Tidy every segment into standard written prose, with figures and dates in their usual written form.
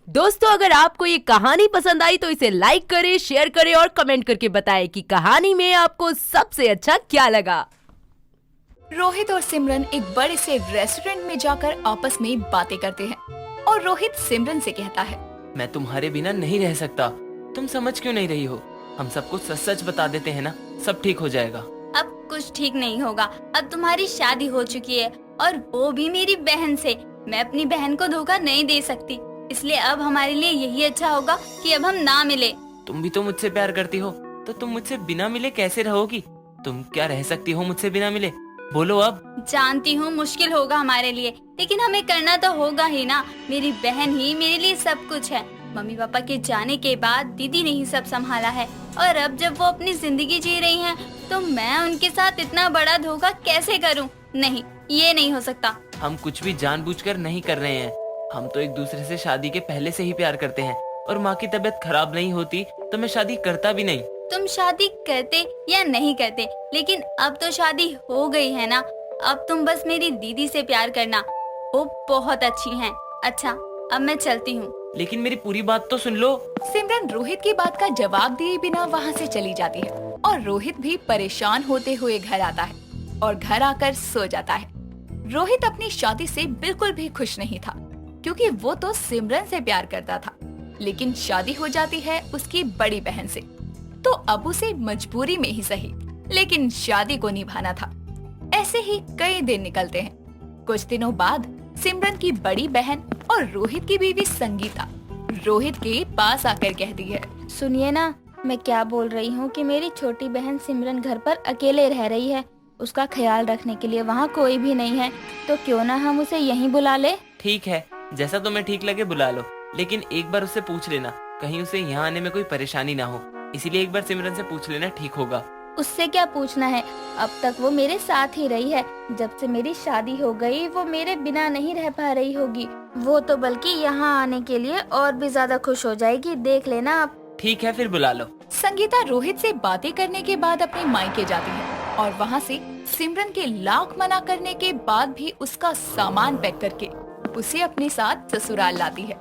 दोस्तों, अगर आपको ये कहानी पसंद आई तो इसे लाइक करें, शेयर करें और कमेंट करके बताएं कि कहानी में आपको सबसे अच्छा क्या लगा। रोहित और सिमरन एक बड़े से रेस्टोरेंट में जाकर आपस में बातें करते हैं और रोहित सिमरन से कहता है, मैं तुम्हारे बिना नहीं रह सकता। तुम समझ क्यों नहीं रही हो? हम सबको सच सच बता देते हैं ना, सब ठीक हो जाएगा। अब कुछ ठीक नहीं होगा। अब तुम्हारी शादी हो चुकी है और वो भी मेरी बहन से। मैं अपनी बहन को धोखा नहीं दे सकती, इसलिए अब हमारे लिए यही अच्छा होगा कि अब हम ना मिले। तुम भी तो मुझसे प्यार करती हो, तो तुम मुझसे बिना मिले कैसे रहोगी? तुम क्या रह सकती हो मुझसे बिना मिले? बोलो अब। जानती हूँ मुश्किल होगा हमारे लिए, लेकिन हमें करना तो होगा ही ना। मेरी बहन ही मेरे लिए सब कुछ है। मम्मी पापा के जाने के बाद दीदी ने ही सब संभाला है, और अब जब वो अपनी जिंदगी जी रही हैं, तो मैं उनके साथ इतना बड़ा धोखा कैसे करूँ? नहीं, ये नहीं हो सकता। हम कुछ भी जानबूझकर नहीं कर रहे हैं। हम तो एक दूसरे से शादी के पहले से ही प्यार करते हैं, और माँ की तबीयत खराब नहीं होती तो मैं शादी करता भी नहीं। तुम शादी करते या नहीं करते, लेकिन अब तो शादी हो गई है ना। अब तुम बस मेरी दीदी से प्यार करना, वो बहुत अच्छी हैं। अच्छा, अब मैं चलती हूँ। लेकिन मेरी पूरी बात तो सुन लो। सिमरन रोहित की बात का जवाब दिए बिना वहाँ से चली जाती है और रोहित भी परेशान होते हुए घर आता है और घर आकर सो जाता है। रोहित अपनी शादी से बिल्कुल भी खुश नहीं था, क्योंकि वो तो सिमरन से प्यार करता था, लेकिन शादी हो जाती है उसकी बड़ी बहन से। तो अब उसे मजबूरी में ही सही, लेकिन शादी को निभाना था। ऐसे ही कई दिन निकलते हैं। कुछ दिनों बाद सिमरन की बड़ी बहन और रोहित की बीवी संगीता रोहित के पास आकर कहती है, सुनिए ना, मैं क्या बोल रही हूँ कि मेरी छोटी बहन सिमरन घर पर अकेले रह रही है। उसका ख्याल रखने के लिए वहाँ कोई भी नहीं है, तो क्यों ना हम उसे यहीं बुला ले। ठीक है, जैसा तुम्हें ठीक लगे बुला लो, लेकिन एक बार उससे पूछ लेना, कहीं उसे यहाँ आने में कोई परेशानी ना हो। इसीलिए एक बार सिमरन से पूछ लेना, ठीक होगा। उससे क्या पूछना है, अब तक वो मेरे साथ ही रही है। जब से मेरी शादी हो गई वो मेरे बिना नहीं रह पा रही होगी। वो तो बल्कि यहाँ आने के लिए और भी ज्यादा खुश हो जाएगी, देख लेना आप। ठीक है, फिर बुला लो। संगीता रोहित से बातें करने के बाद अपने मायके जाती है और वहाँ से सिमरन के लाख मना करने के बाद भी उसका सामान पैक करके उसे अपने साथ ससुराल लाती है।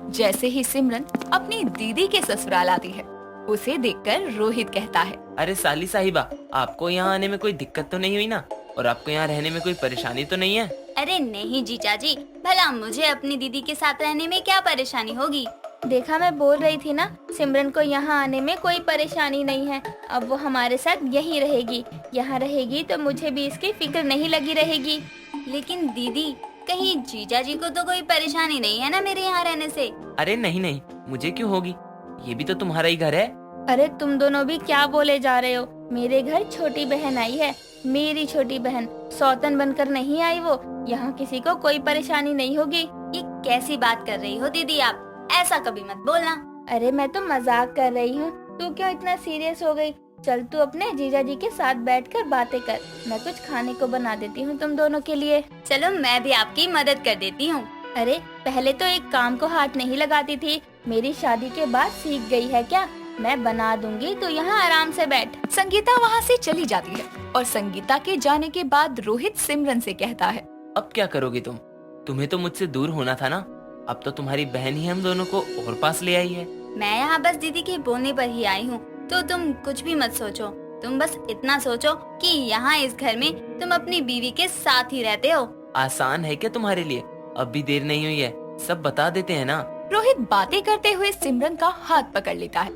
जैसे ही सिमरन अपनी दीदी के ससुराल आती है, उसे देखकर रोहित कहता है, अरे साली साहिबा, आपको यहाँ आने में कोई दिक्कत तो नहीं हुई ना? और आपको यहाँ रहने में कोई परेशानी तो नहीं है? अरे नहीं जीजा जी, भला मुझे अपनी दीदी के साथ रहने में क्या परेशानी होगी? देखा, मैं बोल रही थी ना, सिमरन को यहाँ आने में कोई परेशानी नहीं है। अब वो हमारे साथ यहीं रहेगी। यहाँ रहेगी तो मुझे भी इसकी फिक्र नहीं लगी रहेगी। लेकिन दीदी, कहीं जीजा जी को तो कोई परेशानी नहीं है ना मेरे यहाँ रहने से? अरे नहीं नहीं, मुझे क्यों होगी? ये भी तो तुम्हारा ही घर है। अरे तुम दोनों भी क्या बोले जा रहे हो? मेरे घर छोटी बहन आई है, मेरी छोटी बहन, सौतन बनकर नहीं आई वो। यहाँ किसी को कोई परेशानी नहीं होगी। ये कैसी बात कर रही हो दीदी आप? ऐसा कभी मत बोलना। अरे मैं तो मजाक कर रही हूँ, तू क्यों इतना सीरियस हो गई? चल तू अपने जीजा जी के साथ बैठकर बातें कर, मैं कुछ खाने को बना देती हूँ तुम दोनों के लिए। चलो मैं भी आपकी मदद कर देती हूँ। अरे पहले तो एक काम को हाथ नहीं लगाती थी, मेरी शादी के बाद सीख गई है क्या? मैं बना दूंगी, तो यहाँ आराम से बैठ। संगीता वहाँ से चली जाती है और संगीता के जाने के बाद रोहित सिमरन से कहता है, अब क्या करोगी तुम? तुम्हें तो मुझसे दूर होना था ना। अब तो तुम्हारी बहन ही हम दोनों को और पास ले आई है। मैं यहाँ बस दीदी के बोलने पर ही आई हूँ, तो तुम कुछ भी मत सोचो। तुम बस इतना सोचो कि यहाँ इस घर में तुम अपनी बीवी के साथ ही रहते हो। आसान है क्या तुम्हारे लिए? अब भी देर नहीं हुई है, सब बता देते हैं ना। रोहित बातें करते हुए सिमरन का हाथ पकड़ लेता है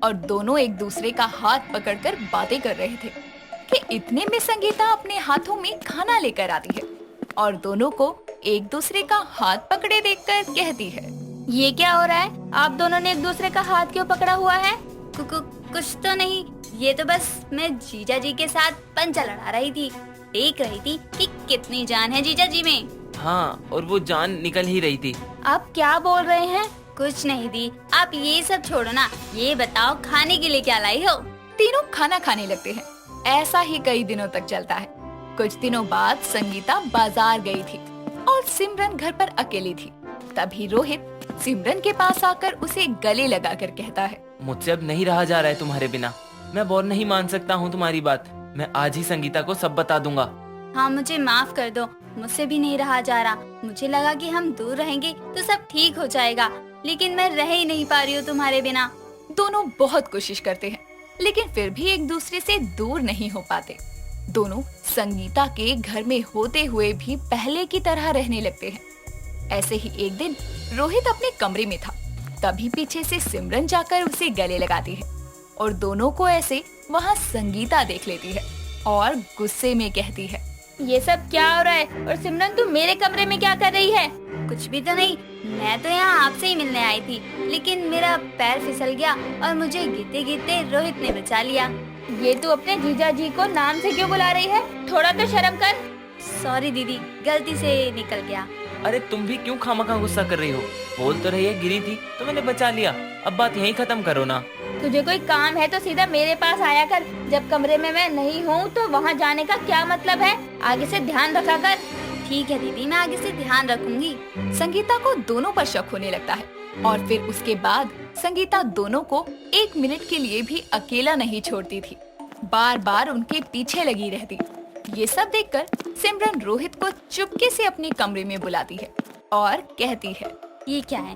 और दोनों एक दूसरे का हाथ पकड़कर बातें कर रहे थे कि इतने में संगीता अपने हाथों में खाना लेकर आती है और दोनों को एक दूसरे का हाथ पकड़े देखकर कहती है, ये क्या हो रहा है? आप दोनों ने एक दूसरे का हाथ क्यों पकड़ा हुआ है? कुछ तो नहीं, ये तो बस मैं जीजा जी के साथ पंचा लड़ा रही थी। देख रही थी कि कितनी जान है जीजा जी में। हाँ, और वो जान निकल ही रही थी। आप क्या बोल रहे हैं? कुछ नहीं दी, आप ये सब छोड़ो ना। ये बताओ खाने के लिए क्या लाई हो? तीनों खाना खाने लगते हैं। ऐसा ही कई दिनों तक चलता है। कुछ दिनों बाद संगीता बाजार गई थी और सिमरन घर पर अकेली थी। तभी रोहित सिमरन के पास आकर उसे गले लगाकर कहता है, मुझसे अब नहीं रहा जा रहा है तुम्हारे बिना। मैं और नहीं मान सकता हूँ तुम्हारी बात। मैं आज ही संगीता को सब बता दूंगा। हाँ, मुझे माफ कर दो, मुझसे भी नहीं रहा जा रहा। मुझे लगा कि हम दूर रहेंगे तो सब ठीक हो जाएगा, लेकिन मैं रह ही नहीं पा रही हूँ तुम्हारे बिना। दोनों बहुत कोशिश करते हैं, लेकिन फिर भी एक दूसरे से दूर नहीं हो पाते। दोनों संगीता के घर में होते हुए भी पहले की तरह रहने लगते हैं। ऐसे ही एक दिन रोहित अपने कमरे में था, तभी पीछे से सिमरन जाकर उसे गले लगाती है और दोनों को ऐसे वहाँ संगीता देख लेती है और गुस्से में कहती है, ये सब क्या हो रहा है? और सिमरन तू मेरे कमरे में क्या कर रही है? कुछ भी तो नहीं, मैं तो यहाँ आपसे ही मिलने आई थी, लेकिन मेरा पैर फिसल गया और मुझे गिरते गिरते रोहित ने बचा लिया। ये तू अपने जीजा जी को नाम से क्यों बुला रही है? थोड़ा तो शर्म कर। सॉरी दीदी, गलती से निकल गया। अरे तुम भी क्यों खामखा गुस्सा कर रही हो? बोल तो रही है गिरी थी तो मैंने बचा लिया, अब बात यहीं खत्म करो ना। तुझे कोई काम है तो सीधा मेरे पास आया कर, जब कमरे में मैं नहीं हूँ तो वहाँ जाने का क्या मतलब है? आगे से ध्यान रखा कर। ठीक है दीदी, मैं आगे से ध्यान रखूंगी। संगीता को दोनों पर शक होने लगता है और फिर उसके बाद संगीता दोनों को 1 मिनट के लिए भी अकेला नहीं छोड़ती थी, बार बार उनके पीछे लगी रहती। ये सब देखकर सिमरन रोहित को चुपके से अपने कमरे में बुलाती है और कहती है, ये क्या है?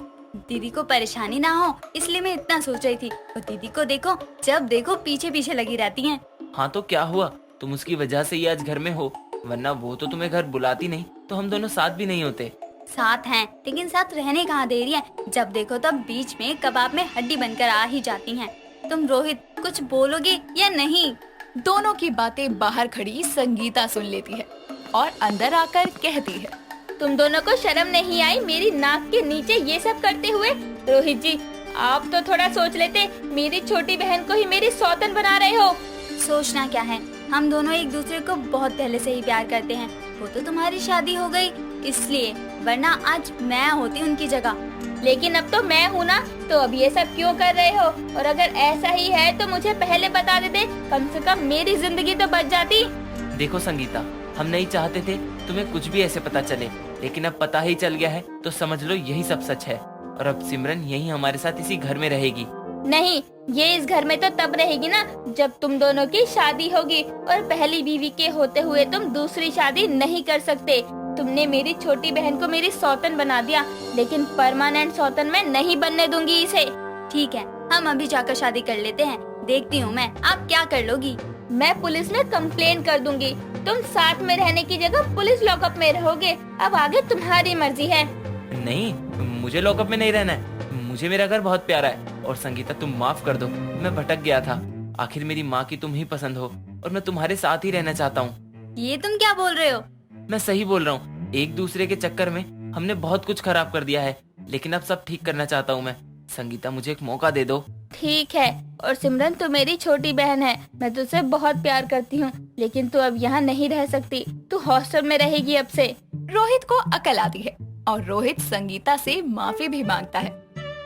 दीदी को परेशानी ना हो इसलिए मैं इतना सोच रही थी, और दीदी को देखो जब देखो पीछे पीछे लगी रहती हैं। हाँ तो क्या हुआ? तुम उसकी वजह से ही आज घर में हो, वरना वो तो तुम्हें घर बुलाती नहीं तो हम दोनों साथ भी नहीं होते। साथ हैं, लेकिन साथ रहने कहाँ दे रही है? जब देखो तब बीच में कबाब में हड्डी बनकर आ ही जाती हैं। तुम रोहित कुछ बोलोगे या नहीं? दोनों की बातें बाहर खड़ी संगीता सुन लेती है और अंदर आकर कहती है, तुम दोनों को शर्म नहीं आई मेरी नाक के नीचे ये सब करते हुए? रोहित जी, आप तो थोड़ा सोच लेते, मेरी छोटी बहन को ही मेरी सौतन बना रहे हो। सोचना क्या है, हम दोनों एक दूसरे को बहुत पहले से ही प्यार करते हैं। वो तो तुम्हारी शादी हो गई इसलिए, वरना आज मैं होती उनकी जगह। लेकिन अब तो मैं हूँ ना, तो अब ये सब क्यों कर रहे हो? और अगर ऐसा ही है तो मुझे पहले बता देते, कम से कम मेरी जिंदगी तो बच जाती। देखो संगीता, हम नहीं चाहते थे तुम्हें कुछ भी ऐसे पता चले, लेकिन अब पता ही चल गया है तो समझ लो यही सब सच है। और अब सिमरन यही हमारे साथ इसी घर में रहेगी। नहीं, ये इस घर में तो तब रहेगी ना जब तुम दोनों की शादी होगी, और पहली बीवी के होते हुए तुम दूसरी शादी नहीं कर सकते। तुमने मेरी छोटी बहन को मेरी सौतन बना दिया, लेकिन परमानेंट सौतन मैं नहीं बनने दूंगी इसे। ठीक है, हम अभी जाकर शादी कर लेते हैं, देखती हूँ मैं आप क्या कर लोगी। मैं पुलिस में कंप्लेन कर दूंगी, तुम साथ में रहने की जगह पुलिस लॉकअप में रहोगे। अब आगे तुम्हारी मर्जी है। नहीं, मुझे लॉकअप में नहीं रहना है, मुझे मेरा घर बहुत प्यारा है। और संगीता तुम माफ कर दो, मैं भटक गया था। आखिर मेरी माँ की तुम ही पसंद हो और मैं तुम्हारे साथ ही रहना चाहता हूँ। ये तुम क्या बोल रहे हो? मैं सही बोल रहा हूँ, एक दूसरे के चक्कर में हमने बहुत कुछ खराब कर दिया है, लेकिन अब सब ठीक करना चाहता हूँ मैं। संगीता मुझे एक मौका दे दो। ठीक है, और सिमरन तू मेरी छोटी बहन है, मैं तुझसे बहुत प्यार करती हूँ, लेकिन तू अब यहाँ नहीं रह सकती, तू हॉस्टल में रहेगी अब से। रोहित को अकल आती है और रोहित संगीता से माफी भी मांगता है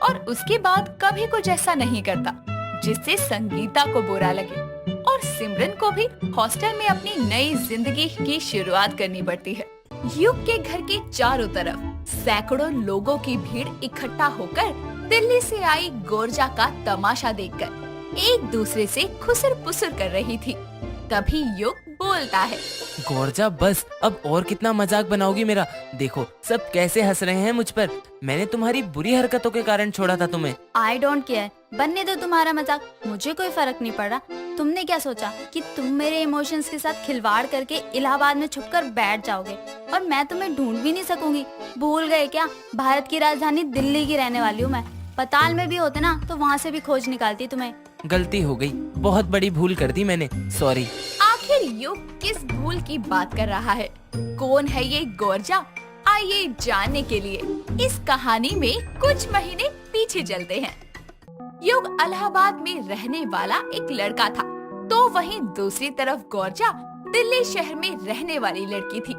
और उसके बाद कभी कुछ ऐसा नहीं करता जिससे संगीता को बुरा लगे। और सिमरन को भी हॉस्टल में अपनी नई जिंदगी की शुरुआत करनी पड़ती है। युग के घर के चारों तरफ सैकड़ों लोगों की भीड़ इकट्ठा होकर दिल्ली से आई गोरजा का तमाशा देखकर एक दूसरे से खुसर पुसर कर रही थी। तभी युग बोलता है, गोरजा बस, अब और कितना मजाक बनाओगी मेरा? देखो सब कैसे हंस रहे हैं मुझ पर। मैंने तुम्हारी बुरी हरकतों के कारण छोड़ा था तुम्हें। आई डोंट केयर, बनने दो तुम्हारा मजाक, मुझे कोई फर्क नहीं पड़ रहा। तुमने क्या सोचा कि तुम मेरे इमोशंस के साथ खिलवाड़ करके इलाहाबाद में छुपकर बैठ जाओगे और मैं तुम्हें ढूंढ भी नहीं सकूंगी? भूल गए क्या, भारत की राजधानी दिल्ली की रहने वाली हूँ मैं। पताल में भी होते ना तो वहाँ से भी खोज निकालती तुम्हें। गलती हो गई, बहुत बड़ी भूल कर दी मैंने, सॉरी। आखिर युग किस भूल की बात कर रहा है? कौन है ये गोरजा? आइए जानने के लिए इस कहानी में कुछ महीने पीछे चलते हैं। युग इलाहाबाद में रहने वाला एक लड़का था, तो वहीं दूसरी तरफ गोरजा दिल्ली शहर में रहने वाली लड़की थी।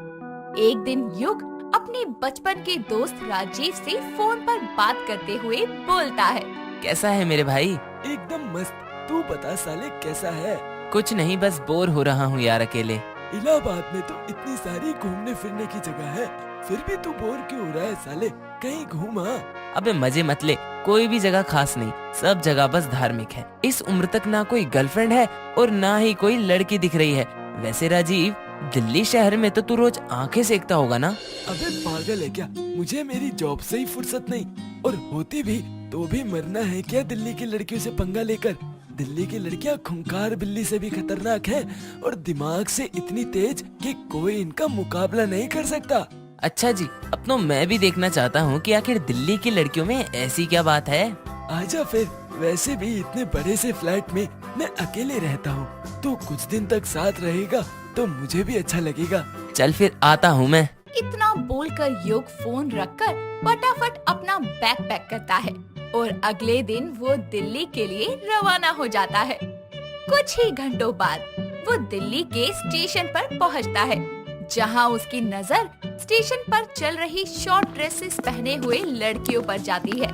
एक दिन युग अपने बचपन के दोस्त राजीव से फोन पर बात करते हुए बोलता है, कैसा है मेरे भाई? एकदम मस्त, तू बता साले कैसा है? कुछ नहीं, बस बोर हो रहा हूँ यार अकेले। इलाहाबाद में तो इतनी सारी घूमने फिरने की जगह है, फिर भी तू बोर क्यों हो रहा है साले? कहीं घूम आ। अबे मजे मत ले, कोई भी जगह खास नहीं, सब जगह बस धार्मिक है। इस उम्र तक ना कोई गर्लफ्रेंड है और ना ही कोई लड़की दिख रही है। वैसे राजीव, दिल्ली शहर में तो तू रोज आंखें सेकता होगा ना? अबे पागल है क्या? मुझे मेरी जॉब से ही फुर्सत नहीं और होती भी तो भी मरना है क्या दिल्ली की लड़कियों से पंगा लेकर। दिल्ली की लड़कियां खूंखार बिल्ली से भी खतरनाक हैं और दिमाग से इतनी तेज कि कोई इनका मुकाबला नहीं कर सकता। अच्छा जी, अब तो मैं भी देखना चाहता हूँ कि आखिर दिल्ली की लड़कियों में ऐसी क्या बात है। आजा फिर, वैसे भी इतने बड़े से फ्लैट में मैं अकेले रहता हूँ, तो कुछ दिन तक साथ रहेगा तो मुझे भी अच्छा लगेगा। चल फिर आता हूँ मैं। इतना बोलकर युग फोन रखकर फटाफट अपना बैग पैक करता है और अगले दिन वो दिल्ली के लिए रवाना हो जाता है। कुछ ही घंटों बाद वो दिल्ली के स्टेशन पर पहुंचता है, जहां उसकी नजर स्टेशन पर चल रही शॉर्ट ड्रेसेस पहने हुए लड़कियों पर जाती है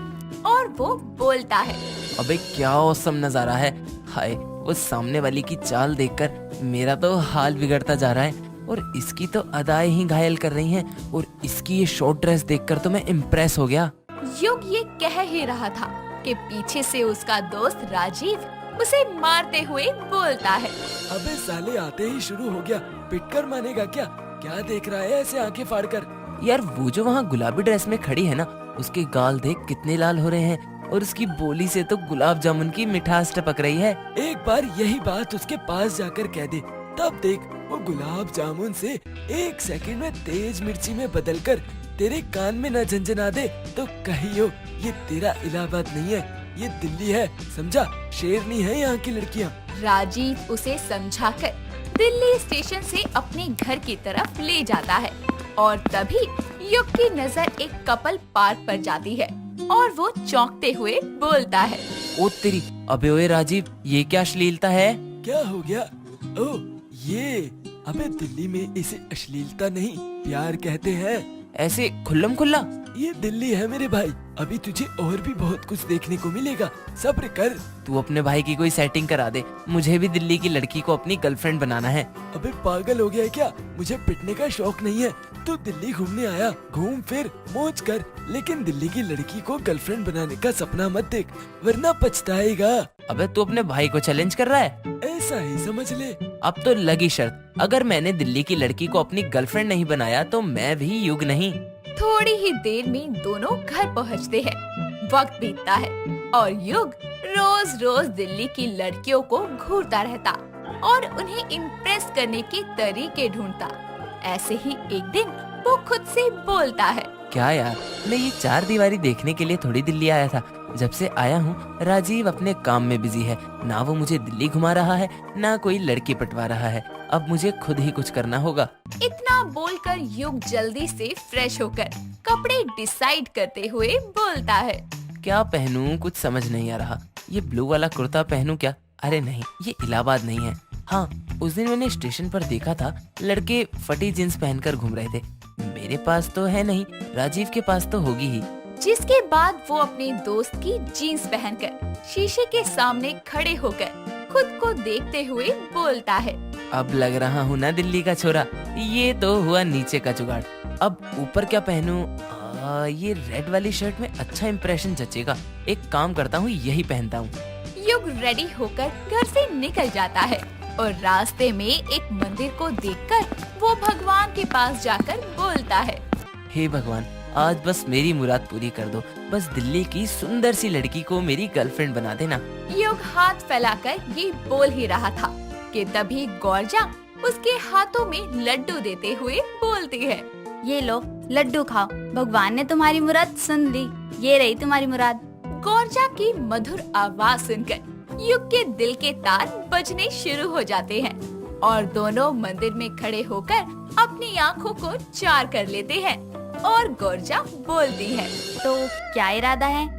और वो बोलता है, अबे क्या औसम नजारा है। हाय, वो सामने वाली की चाल देखकर मेरा तो हाल बिगड़ता जा रहा है और इसकी तो अदाएं ही घायल कर रही हैं और इसकी ये शॉर्ट ड्रेस देखकर तो मैं इम्प्रेस हो गया। युग ये कह ही रहा था कि पीछे से उसका दोस्त राजीव उसे मारते हुए बोलता है, अबे साले आते ही शुरू हो गया, पिटकर मानेगा क्या? क्या देख रहा है ऐसे आंखें फाड़कर? यार वो जो वहाँ गुलाबी ड्रेस में खड़ी है ना, उसके गाल देख कितने लाल हो रहे हैं और उसकी बोली से तो गुलाब जामुन की मिठास टपक रही है। एक बार यही बात उसके पास जाकर कह दे, तब देख वो गुलाब जामुन से 1 सेकंड में तेज मिर्ची में बदलकर तेरे कान में न झंझना दे तो कहियो ये तेरा इलाहाबाद नहीं है, ये दिल्ली है, समझा? शेरनी है यहाँ की लड़कियाँ। राजीव उसे समझाकर दिल्ली स्टेशन से अपने घर की तरफ ले जाता है और तभी युग की नजर एक कपल पार्क पर जाती है और वो चौंकते हुए बोलता है, ओ तेरी, अबे ओए राजीव, ये क्या अश्लीलता है। क्या हो गया? ओ ये, अबे दिल्ली में इसे अश्लीलता नहीं प्यार कहते हैं। ऐसे खुल्लम खुल्ला। ये दिल्ली है मेरे भाई, अभी तुझे और भी बहुत कुछ देखने को मिलेगा, सब्र कर। तू अपने भाई की कोई सेटिंग करा दे, मुझे भी दिल्ली की लड़की को अपनी गर्लफ्रेंड बनाना है। अबे पागल हो गया है क्या? मुझे पिटने का शौक नहीं है। तू दिल्ली घूमने आया, घूम फिर मौज कर, लेकिन दिल्ली की लड़की को गर्लफ्रेंड बनाने का सपना मत देख, वरना पछताएगा। अबे तू अपने भाई को चैलेंज कर रहा है? ऐसा ही समझ ले। अब तो लगी शर्त, अगर मैंने दिल्ली की लड़की को अपनी गर्लफ्रेंड नहीं बनाया तो मैं भी युग नहीं। थोड़ी ही देर में दोनों घर पहुंचते हैं। वक्त बीतता है और युग रोज रोज दिल्ली की लड़कियों को घूरता रहता और उन्हें इम्प्रेस करने के तरीके ढूंढता। ऐसे ही एक दिन वो खुद से बोलता है, क्या यार, मैं ये 4 दीवारी देखने के लिए थोड़ी दिल्ली आया था। जब से आया हूँ राजीव अपने काम में बिजी है, ना वो मुझे दिल्ली घुमा रहा है ना कोई लड़की पटवा रहा है। अब मुझे खुद ही कुछ करना होगा। इतना बोलकर युग जल्दी से फ्रेश होकर कपड़े डिसाइड करते हुए बोलता है, क्या पहनूं कुछ समझ नहीं आ रहा। ये ब्लू वाला कुर्ता पहनूं क्या? अरे नहीं, ये इलाहाबाद नहीं है। हाँ, उस दिन मैंने स्टेशन पर देखा था लड़के फटी जींस पहनकर घूम रहे थे। मेरे पास तो है नहीं, राजीव के पास तो होगी ही। जिसके बाद वो अपने दोस्त की जीन्स पहनकर शीशे के सामने खड़े होकर खुद को देखते हुए बोलता है, अब लग रहा हूँ ना दिल्ली का छोरा। ये तो हुआ नीचे का जुगाड़। अब ऊपर क्या पहनूं? ये रेड वाली शर्ट में अच्छा इंप्रेशन जचेगा। एक काम करता हूँ, यही पहनता हूँ। युग रेडी होकर घर से निकल जाता है और रास्ते में एक मंदिर को देखकर वो भगवान के पास जाकर बोलता है, हे भगवान, आज बस मेरी मुराद पूरी कर दो। बस दिल्ली की सुंदर सी लड़की को मेरी गर्लफ्रेंड बना देना। युग हाथ फैलाकर ये बोल ही रहा था कि तभी गौरजा उसके हाथों में लड्डू देते हुए बोलती है, ये लो लड्डू खाओ, भगवान ने तुम्हारी मुराद सुन ली, ये रही तुम्हारी मुराद। गौरजा की मधुर आवाज सुनकर युग के दिल के तार बजने शुरू हो जाते हैं और दोनों मंदिर में खड़े होकर अपनी आँखों को चार कर लेते हैं और गौरजा बोलती है, तो क्या इरादा है?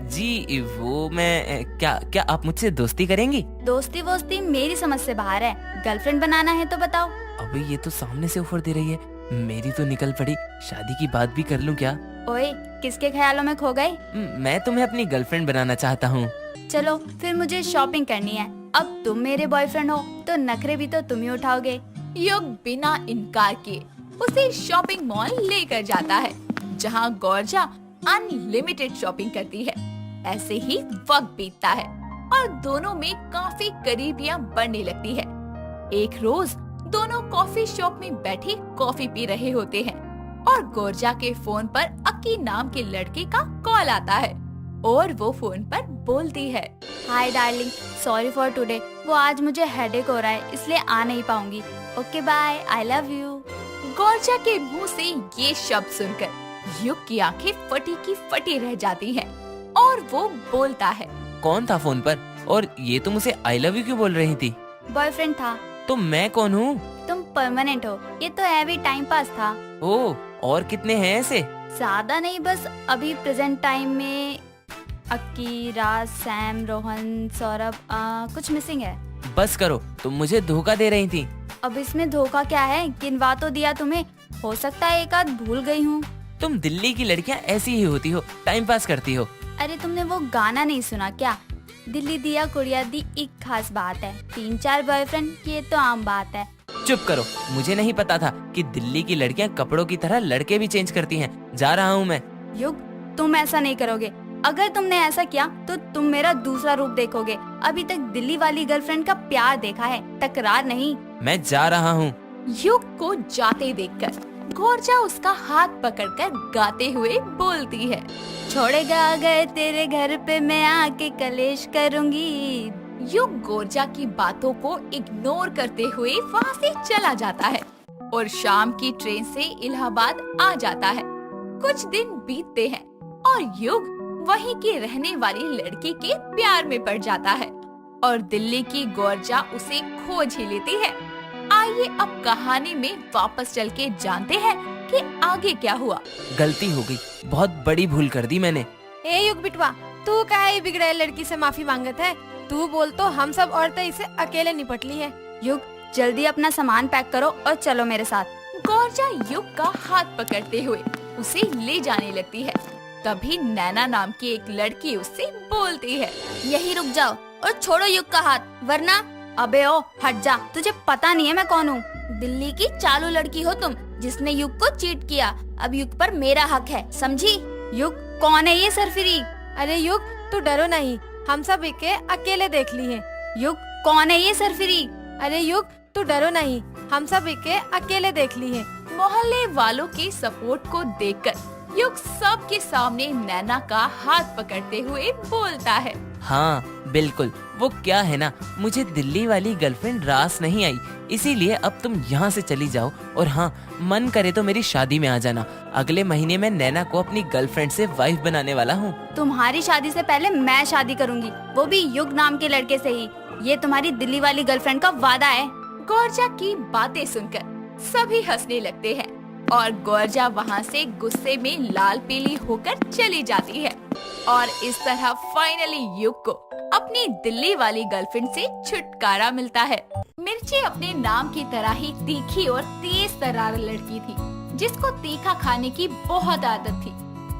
जी वो मैं क्या आप मुझसे दोस्ती करेंगी? दोस्ती वोस्ती मेरी समझ से बाहर है, गर्लफ्रेंड बनाना है तो बताओ। अबे ये तो सामने से ऑफर दे रही है, मेरी तो निकल पड़ी। शादी की बात भी कर लूं क्या? ओए, किसके ख्यालों में खो गए? मैं तुम्हें अपनी गर्लफ्रेंड बनाना चाहता हूँ। चलो फिर मुझे शॉपिंग करनी है। अब तुम मेरे बॉयफ्रेंड हो तो नखरे भी तो तुम ही उठाओगे। युग बिना इनकार किए उसे शॉपिंग मॉल लेकर जाता है, जहां गौरजा अनलिमिटेड शॉपिंग करती है। ऐसे ही वक्त बीतता है और दोनों में काफी करीबियां बढ़ने लगती है। एक रोज दोनों कॉफी शॉप में बैठे कॉफी पी रहे होते हैं और गोरजा के फोन पर अक्की नाम के लड़के का कॉल आता है और वो फोन पर बोलती है। Hi darling, sorry for today. वो आज मुझे हेडेक हो रहा है इसलिए आ नहीं पाऊंगी। Okay bye, I love you. Gorja के मुंह से ये शब्द सुनकर युग की आंखें फटी की फटी रह जाती हैं और वो बोलता है। कौन था फोन पर? और ये तुम उसे आई लव यू क्यों बोल रही थी? बॉयफ्रेंड था। तो मैं कौन हूँ? तुम परमानेंट हो, ये तो हैवी टाइम पास था। ओह, और कितने हैं ऐसे? ज्यादा नहीं, बस अभी प्रेजेंट टाइम में अक्की, राज, सैम, रोहन, सौरभ, कुछ मिसिंग है। बस करो, तुम मुझे धोखा दे रही थी। अब इसमें धोखा क्या है? गिनवा तो दिया तुम्हें, हो सकता है एक आध भूल गई हूँ। तुम दिल्ली की लड़कियाँ ऐसी ही होती हो, टाइम पास करती हो। अरे तुमने वो गाना नहीं सुना क्या? दिल्ली दिया कुड़िया दी एक खास बात है, 3-4 बॉयफ्रेंड ये तो आम बात है। चुप करो, मुझे नहीं पता था कि दिल्ली की लड़कियाँ कपड़ों की तरह लड़के भी चेंज करती हैं। जा रहा हूँ मैं। युग, तुम ऐसा नहीं करोगे। अगर तुमने ऐसा किया तो तुम मेरा दूसरा रूप देखोगे। अभी तक दिल्ली वाली गर्लफ्रेंड का प्यार देखा है, तकरार नहीं। मैं जा रहा हूँ। युग को जाते देखकर गोरजा उसका हाथ पकड़कर गाते हुए बोलती है। छोड़ेगा अगर तेरे घर पे मैं आके कलेश करूंगी। युग गोरजा की बातों को इग्नोर करते हुए वहाँ से चला जाता है और शाम की ट्रेन से इलाहाबाद आ जाता है। कुछ दिन बीतते हैं और युग वहीं की रहने वाली लड़की के प्यार में पड़ जाता है और दिल्ली की गोरजा उसे खोज ही लेती है। आइए अब कहानी में वापस चल के जानते हैं कि आगे क्या हुआ। गलती हो गई, बहुत बड़ी भूल कर दी मैंने। ए युग बिटवा, तू काहे बिगड़ैल लड़की से माफी मांगत है? तू बोल तो हम सब औरतें इसे अकेले निपट ली है। युग, जल्दी अपना सामान पैक करो और चलो मेरे साथ। गोरजा युग का हाथ पकड़ते हुए उसे ले जाने लगती है। तभी नैना नाम की एक लड़की उससे बोलती है। यही रुक जाओ और छोड़ो युग का हाथ, वरना। अबे ओ, हट जा, तुझे पता नहीं है मैं कौन हूँ। दिल्ली की चालू लड़की हो तुम, जिसने युग को चीट किया। अब युग पर मेरा हक है, समझी? युग, कौन है ये सरफिरी? अरे युग, तू डरो नहीं, हम सब इके अकेले देख ली है। युग, कौन है ये सरफिरी? अरे युग, तू डरो नहीं, हम सब इके अकेले देख ली है। मोहल्ले वालों के सपोर्ट को देखकर युग सबके सामने नैना का हाथ पकड़ते हुए बोलता है। हाँ बिल्कुल, वो क्या है ना, मुझे दिल्ली वाली गर्लफ्रेंड रास नहीं आई, इसीलिए अब तुम यहाँ से चली जाओ। और हाँ, मन करे तो मेरी शादी में आ जाना। अगले महीने मैं नैना को अपनी गर्लफ्रेंड से वाइफ बनाने वाला हूँ। तुम्हारी शादी से पहले मैं शादी करूंगी, वो भी युग नाम के लड़के से ही। ये तुम्हारी दिल्ली वाली गर्लफ्रेंड का वादा है। गोरजा की बातें सुनकर सभी हंसने लगते हैं और गोरजा वहाँ से गुस्से में लाल पीली होकर चली जाती है। और इस तरह फाइनली युग को अपनी दिल्ली वाली गर्लफ्रेंड से छुटकारा मिलता है। मिर्ची अपने नाम की तरह ही तीखी और तेज तर्रार लड़की थी, जिसको तीखा खाने की बहुत आदत थी।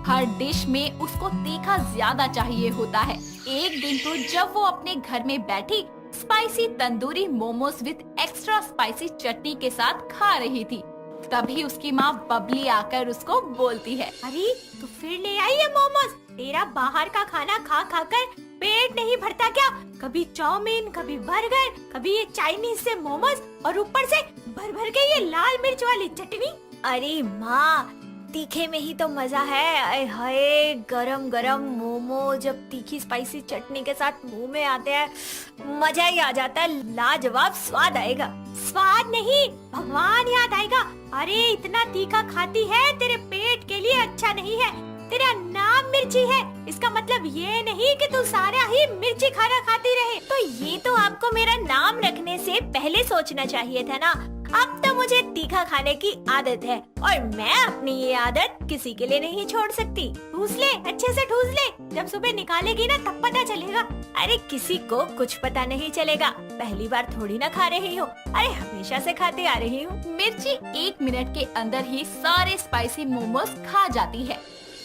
हर डिश में उसको तीखा ज्यादा चाहिए होता है। एक दिन तो जब वो अपने घर में बैठी spicy tandoori momos with extra spicy chutney के साथ खा रही थी, तभी उसकी माँ बबली आकर उसको बोलती है। अरे तू फिर ले आई है मोमोज? तेरा बाहर का खाना खा खा कर पेट नहीं भरता क्या? कभी चाउमीन, कभी बर्गर, कभी ये चाइनीज से मोमोज और ऊपर से भर भर के ये लाल मिर्च वाली चटनी। अरे माँ, तीखे में ही तो मजा है। आए हाय, गरम गरम मोमो जब तीखी स्पाइसी चटनी के साथ मुंह में आते हैं, मजा ही आ जाता है। लाजवाब स्वाद आएगा। स्वाद नहीं, भगवान याद आएगा। अरे इतना तीखा खाती है, तेरे पेट के लिए अच्छा नहीं है। तेरा नाम मिर्ची है, इसका मतलब ये नहीं कि तू सारा ही मिर्ची खाना खाती रहे। तो ये तो आपको मेरा नाम रखने से पहले सोचना चाहिए था ना। अब तो मुझे तीखा खाने की आदत है और मैं अपनी ये आदत किसी के लिए नहीं छोड़ सकती। ठूस ले, अच्छे से ठूस ले, जब सुबह निकालेगी ना तब पता चलेगा। अरे किसी को कुछ पता नहीं चलेगा, पहली बार थोड़ी ना खा रही हूँ। अरे हमेशा से खाते आ रही हूँ। मिर्ची 1 मिनट के अंदर ही सारे स्पाइसी मोमोज खा जाती है।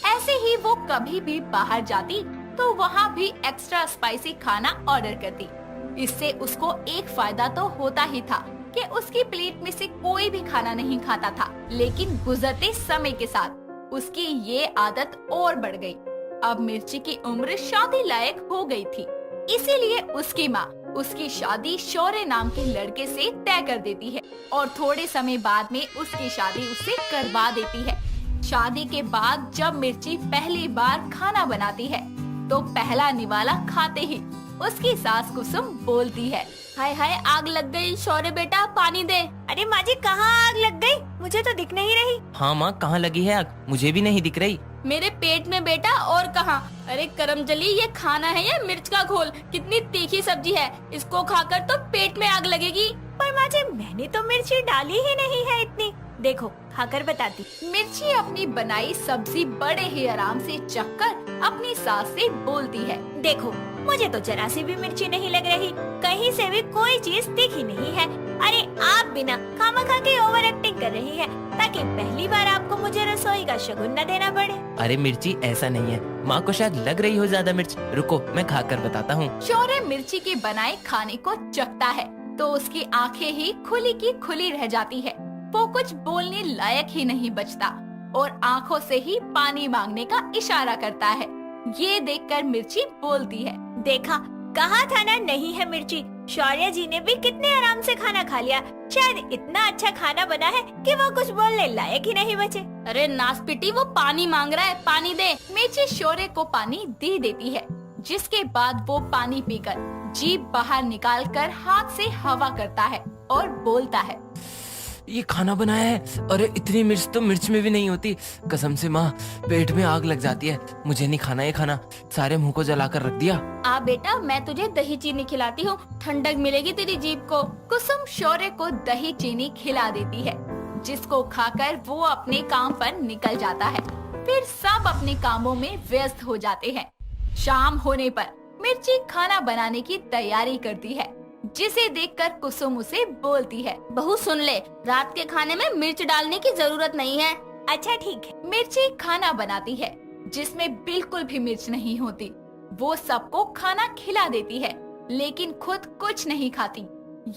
ऐसे ही वो कभी भी बाहर जाती तो वहाँ भी एक्स्ट्रा स्पाइसी खाना ऑर्डर करती। इससे उसको एक फायदा तो होता ही था कि उसकी प्लेट में से कोई भी खाना नहीं खाता था, लेकिन गुजरते समय के साथ उसकी ये आदत और बढ़ गई। अब मिर्ची की उम्र शादी लायक हो गई थी, इसीलिए उसकी माँ उसकी शादी शौर्य नाम के लड़के से तय कर देती है और थोड़े समय बाद में उसकी शादी उससे करवा देती है। शादी के बाद जब मिर्ची पहली बार खाना बनाती है तो पहला निवाला खाते ही उसकी सास कुसुम बोलती है, हाय हाय आग लग गई, शौर्य बेटा पानी दे। अरे माँ जी कहाँ आग लग गई? मुझे तो दिख नहीं रही। हाँ माँ, कहाँ लगी है आग? मुझे भी नहीं दिख रही। मेरे पेट में बेटा, और कहाँ? अरे करमजली, ये खाना है या मिर्च का घोल? कितनी तीखी सब्जी है, इसको खाकर तो पेट में आग लगेगी। पर माँ जी मैंने तो मिर्ची डाली ही नहीं है इतनी। देखो खाकर बताती। मिर्ची अपनी बनाई सब्जी बड़े ही आराम से चखकर अपनी सास से बोलती है, देखो मुझे तो जरा सी भी मिर्ची नहीं लग रही, कहीं से भी कोई चीज दिखी नहीं है। अरे आप बिना खामखा के ओवर एक्टिंग कर रही है ताकि पहली बार आपको मुझे रसोई का शगुन न देना पड़े। अरे मिर्ची ऐसा नहीं है, माँ को शायद लग रही हो ज्यादा मिर्च। रुको मैं खा कर बताता हूँ। शौर्य मिर्ची के बनाए खाने को चखता है तो उसकी आंखें ही खुली की खुली रह जाती है। वो कुछ बोलने लायक ही नहीं बचता और आंखों से ही पानी मांगने का इशारा करता है। ये देखकर मिर्ची बोलती है, देखा कहा था ना नहीं है मिर्ची। शौर्य जी ने भी कितने आराम से खाना खा लिया। शायद इतना अच्छा खाना बना है कि वो कुछ बोलने लायक ही नहीं बचे। अरे नासपिटी, वो पानी मांग रहा है, पानी दे। मिर्ची शौर्य को पानी दे देती है, जिसके बाद वो पानी पीकर जीभ बाहर निकालकर हाथ से हवा करता है और बोलता है, ये खाना बनाया है। अरे इतनी मिर्च तो मिर्च में भी नहीं होती। कसम से माँ, पेट में आग लग जाती है। मुझे नहीं खाना ये खाना। सारे मुंह को जलाकर रख दिया। आ बेटा, मैं तुझे दही चीनी खिलाती हूँ, ठंडक मिलेगी तेरी जीभ को। कुसुम शौर्य को दही चीनी खिला देती है, जिसको खाकर वो अपने काम पर निकल जाता है। फिर सब अपने कामों में व्यस्त हो जाते हैं। शाम होने पर मिर्ची खाना बनाने की तैयारी करती है, जिसे देखकर कुसुम उसे बोलती है, बहू सुन ले, रात के खाने में मिर्च डालने की जरूरत नहीं है। अच्छा ठीक है। मिर्ची खाना बनाती है जिसमें बिल्कुल भी मिर्च नहीं होती। वो सबको खाना खिला देती है लेकिन खुद कुछ नहीं खाती।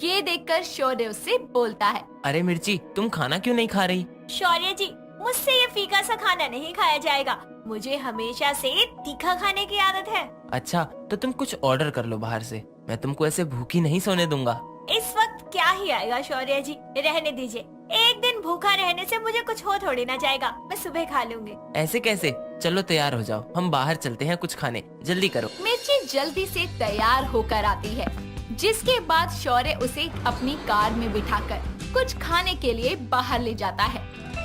ये देखकर शौर्य उससे बोलता है, अरे मिर्ची, तुम खाना क्यों नहीं खा रही? शौर्य जी मुझसे ये फीका सा खाना नहीं खाया जाएगा। मुझे हमेशा से तीखा खाने की आदत है। अच्छा तो तुम कुछ ऑर्डर कर लो बाहर से। मैं तुमको ऐसे भूखी नहीं सोने दूंगा। इस वक्त क्या ही आएगा शौर्य जी, रहने दीजिए। एक दिन भूखा रहने से मुझे कुछ हो थोड़ी ना जाएगा। मैं सुबह खा लूंगी। ऐसे कैसे? चलो तैयार हो जाओ, हम बाहर चलते हैं कुछ खाने। जल्दी करो। मिर्ची जल्दी से तैयार होकर आती है, जिसके बाद शौर्य उसे अपनी कार में बिठाकर कुछ खाने के लिए बाहर ले जाता है।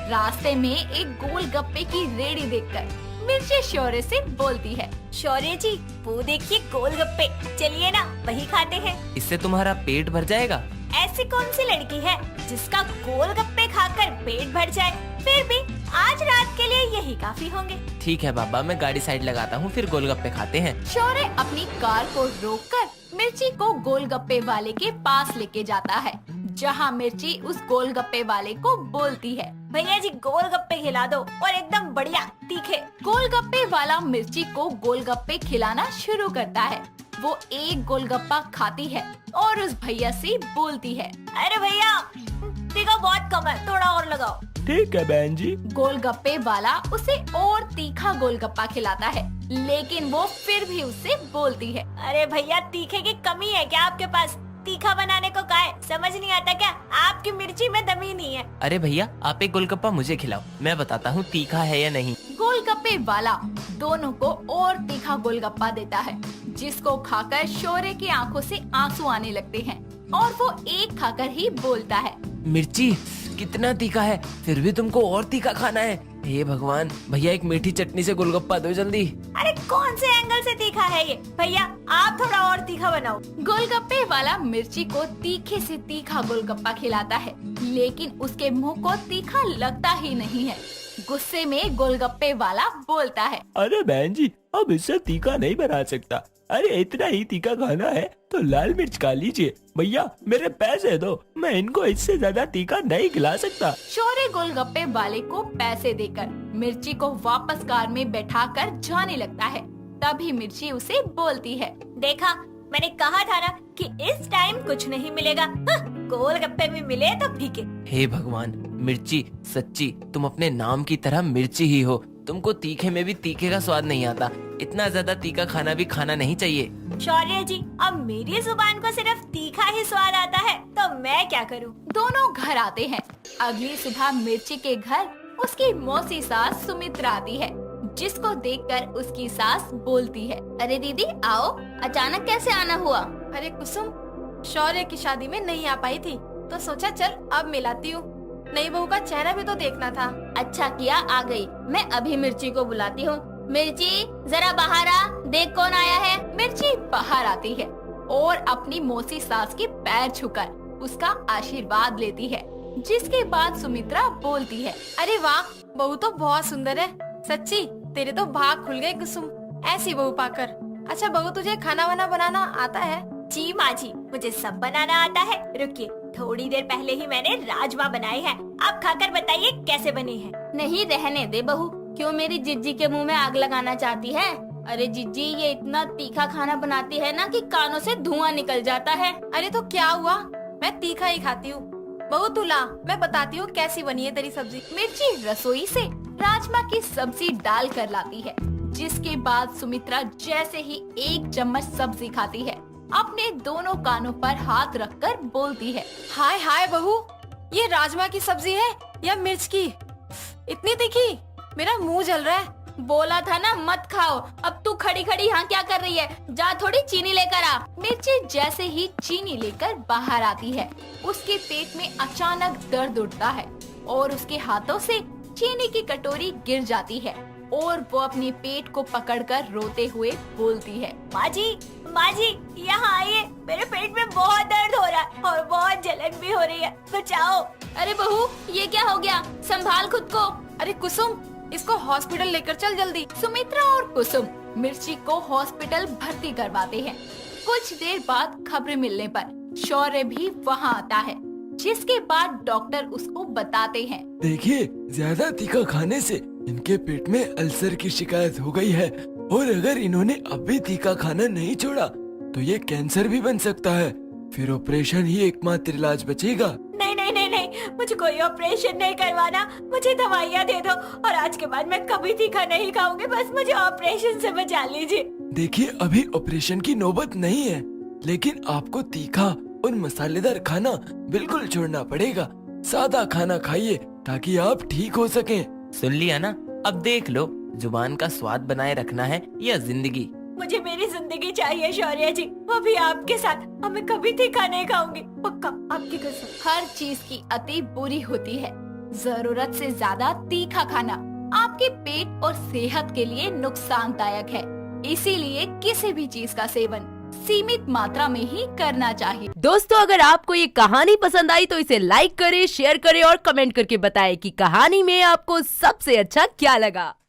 रास्ते में एक गोलगप्पे की रेड़ी देखकर मिर्ची शौर्य से बोलती है, शौर्य जी वो देखिए गोलगप्पे, चलिए ना वही खाते हैं। इससे तुम्हारा पेट भर जाएगा। ऐसी कौन सी लड़की है जिसका गोलगप्पे खाकर पेट भर जाए? फिर भी आज रात के लिए यही काफी होंगे। ठीक है बाबा, मैं गाड़ी साइड लगाता हूँ, फिर गोलगप्पे खाते हैं। शौर्य अपनी कार को रोककर मिर्ची को गोलगप्पे वाले के पास लेके जाता है, जहाँ मिर्ची उस गोलगप्पे वाले को बोलती है, भैया जी गोलगप्पे खिला दो और एकदम बढ़िया तीखे। गोलगप्पे वाला मिर्ची को गोलगप्पे खिलाना शुरू करता है। वो एक गोलगप्पा खाती है और उस भैया से बोलती है, अरे भैया तीखा बहुत कम है, थोड़ा और लगाओ। ठीक है बहन जी। गोलगप्पे वाला उसे और तीखा गोलगप्पा खिलाता है, लेकिन वो फिर भी उससे बोलती है, अरे भैया तीखे की कमी है क्या आपके पास? तीखा बनाने को क्या है, समझ नहीं आता क्या? आपकी मिर्ची में दम ही नहीं है। अरे भैया, आप एक गोलगप्पा मुझे खिलाओ, मैं बताता हूँ तीखा है या नहीं। गोलगप्पे वाला दोनों को और तीखा गोलगप्पा देता है, जिसको खाकर शौर्य की आंखों से आंसू आने लगते हैं और वो एक खाकर ही बोलता है, मिर्ची कितना तीखा है, फिर भी तुमको और तीखा खाना है। हे भगवान, भैया एक मीठी चटनी से गोलगप्पा दो जल्दी। अरे कौन से एंगल से तीखा है ये? भैया आप थोड़ा और तीखा बनाओ। गोलगप्पे वाला मिर्ची को तीखे से तीखा गोलगप्पा खिलाता है, लेकिन उसके मुंह को तीखा लगता ही नहीं है। गुस्से में गोलगप्पे वाला बोलता है, अरे बहन जी, अब इससे तीखा नहीं बना सकता। अरे इतना ही तीखा खाना है तो लाल मिर्च खा लीजिए। भैया मेरे पैसे दो, मैं इनको इससे ज्यादा तीखा नहीं खिला सकता। शौर्य गोलगप्पे वाले को पैसे देकर मिर्ची को वापस कार में बैठाकर जाने लगता है। तभी मिर्ची उसे बोलती है, देखा मैंने कहा था ना कि इस टाइम कुछ नहीं मिलेगा। गोलगप्पे भी मिले तो फीके। हे भगवान, मिर्ची सच्ची तुम अपने नाम की तरह मिर्ची ही हो। तुमको तीखे में भी तीखे का स्वाद नहीं आता। इतना ज्यादा तीखा खाना भी खाना नहीं चाहिए। शौर्य जी अब मेरी जुबान को सिर्फ तीखा ही स्वाद आता है तो मैं क्या करूं? दोनों घर आते हैं। अगली सुबह मिर्ची के घर उसकी मौसी सास सुमित्रा आती है, जिसको देखकर उसकी सास बोलती है, अरे दीदी आओ, अचानक कैसे आना हुआ? अरे कुसुम, शौर्य की शादी में नहीं आ पाई थी तो सोचा चल अब मिलाती हूँ। नई बहू का चेहरा भी तो देखना था। अच्छा किया आ गई। मैं अभी मिर्ची को बुलाती हूँ। मिर्ची जरा बाहर आ, देख कौन आया है। मिर्ची बाहर आती है और अपनी मौसी सास के पैर छूकर उसका आशीर्वाद लेती है, जिसके बाद सुमित्रा बोलती है, अरे वाह, बहू तो बहुत सुंदर है। सच्ची तेरे तो भाग खुल गए कुसुम, ऐसी बहू पाकर। अच्छा बहू, तुझे खाना वाना बनाना आता है? जी माँ जी, मुझे सब बनाना आता है। रुकिए, थोड़ी देर पहले ही मैंने राजमा बनाए हैं। आप खाकर बताइए कैसे बने हैं। नहीं रहने दे बहू, क्यों मेरी जिज्जी के मुंह में आग लगाना चाहती है? अरे जिज्जी, ये इतना तीखा खाना बनाती है ना कि कानों से धुआं निकल जाता है। अरे तो क्या हुआ, मैं तीखा ही खाती हूँ। बहू तू ला, मैं बताती हूँ कैसी बनी है तेरी सब्जी। मिर्ची रसोई से राजमा की सब्जी डाल कर लाती है, जिसके बाद सुमित्रा जैसे ही एक चम्मच सब्जी खाती है, अपने दोनों कानों पर हाथ रखकर बोलती है, हाय हाय बहू, ये राजमा की सब्जी है या मिर्च की? इतनी तीखी, मेरा मुंह जल रहा है। बोला था ना मत खाओ। अब तू खड़ी खड़ी यहाँ क्या कर रही है? जा थोड़ी चीनी लेकर आ। मिर्ची जैसे ही चीनी लेकर बाहर आती है, उसके पेट में अचानक दर्द उठता है और उसके हाथों से चीनी की कटोरी गिर जाती है और वो अपने पेट को पकड़कर रोते हुए बोलती है, माँ जी यहाँ आइए, मेरे पेट में बहुत दर्द हो रहा है और बहुत जलन भी हो रही है, बचाओ। अरे बहू, ये क्या हो गया? संभाल खुद को। अरे कुसुम, इसको हॉस्पिटल लेकर चल जल्दी। सुमित्रा और कुसुम मिर्ची को हॉस्पिटल भर्ती करवाते हैं। कुछ देर बाद खबर मिलने पर शौर्य भी वहाँ आता है, जिसके बाद डॉक्टर उसको बताते हैं, देखिए, ज्यादा तीखा खाने से इनके पेट में अल्सर की शिकायत हो गई है और अगर इन्होंने अब भी तीखा खाना नहीं छोड़ा तो ये कैंसर भी बन सकता है। फिर ऑपरेशन ही एकमात्र इलाज बचेगा। नहीं, मुझे कोई ऑपरेशन नहीं करवाना, मुझे दवाइयाँ दे दो और आज के बाद मैं कभी तीखा नहीं खाऊंगी। बस मुझे ऑपरेशन से बचा लीजिए। देखिए, अभी ऑपरेशन की नौबत नहीं है, लेकिन आपको तीखा और मसालेदार खाना बिल्कुल छोड़ना पड़ेगा। सादा खाना खाइए ताकि आप ठीक हो सकें। सुन लिया ना? अब देख लो, जुबान का स्वाद बनाए रखना है या जिंदगी। मुझे मेरी जिंदगी चाहिए शौर्य जी, वो भी आपके साथ। अब मैं कभी तीखा नहीं खाऊंगी, पक्का, आपकी कसम। हर चीज की अति बुरी होती है। जरूरत से ज्यादा तीखा खाना आपके पेट और सेहत के लिए नुकसानदायक है, इसीलिए किसी भी चीज का सेवन सीमित मात्रा में ही करना चाहिए। दोस्तों, अगर आपको ये कहानी पसंद आई तो इसे लाइक करें, शेयर करें और कमेंट करके बताएं कि कहानी में आपको सबसे अच्छा क्या लगा।